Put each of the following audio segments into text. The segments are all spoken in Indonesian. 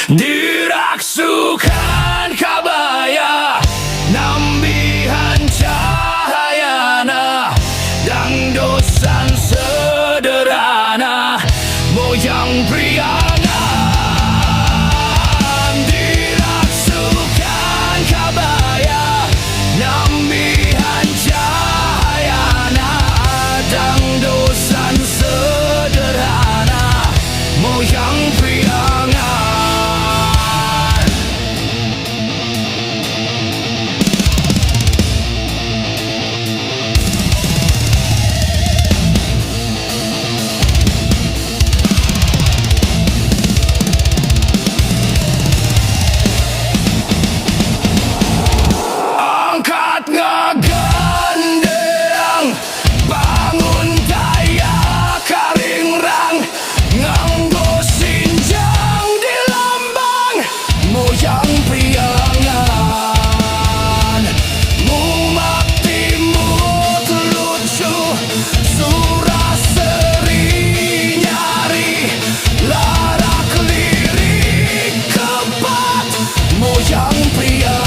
Diraksukan kabaya nambihan cahayana, dangdosan sederhana moyang priangan. Diraksukan kabaya nambihan cahayana, dangdosan sederhana moyang priangan. Angkat ngagandeng, bangun daya karingrang, nganggo sinjang di lambang moyang priangan. Mumaktimu lucu, surah seri nyari, larak lirik kebat moyang priangan.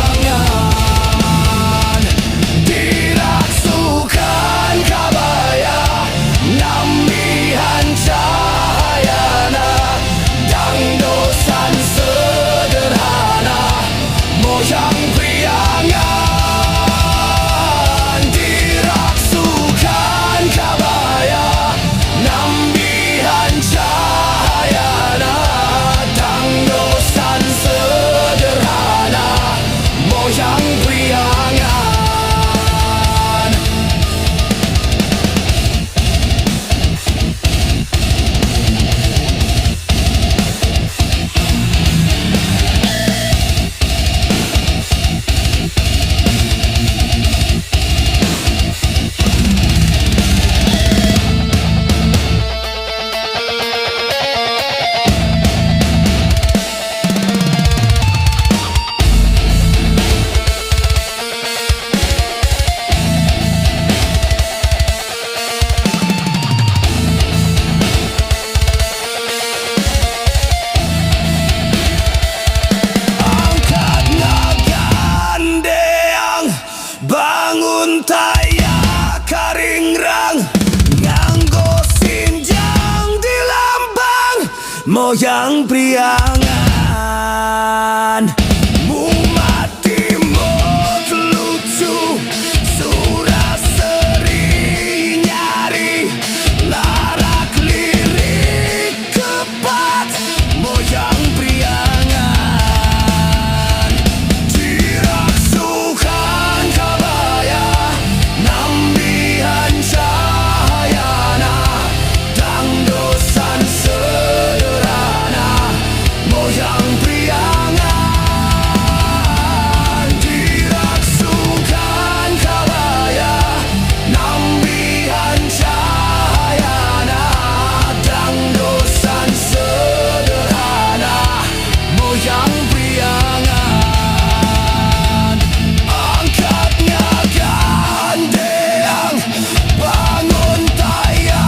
Diraksukan kabaya nambihan cahayana, dangdosan sederhana moyang priangan. Diraksukan kabaya nambihan cahayana, dangdosan sederhana moyang priangan. Angkat ngagandeng, bangun taya karingrang, nganggo sinjang di lambang moyang priangan. Mumatimu lucu, surah seri nyari, larak lirik kebat moyang priangan. Diraksukan kabaya nambihan cahayana, dangdosan sederhana moyang priangan. Diraksukan kabaya nambihan cahayana, dangdosan sederhana moyang priangan. Angkat ngagandeng, bangun taya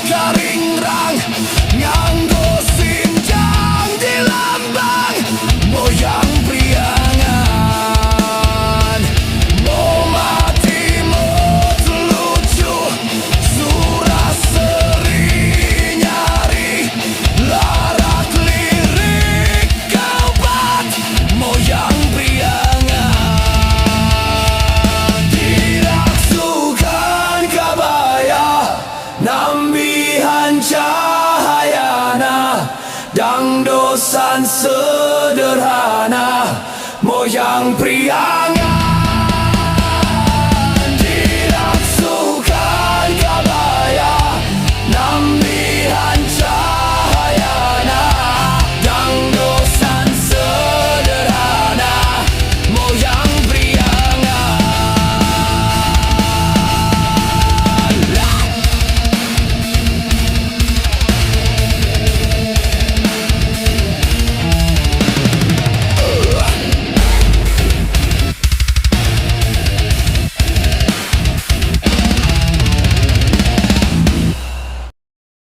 karingrang, nganggo sinjang di lambang moyang priangan. Mumatimu lucu, surah seri nyari, larak lirik kebat moyang priangan. Diraksukan kabaya nambihan cahayana, dangdosan sederhana moyang priangan.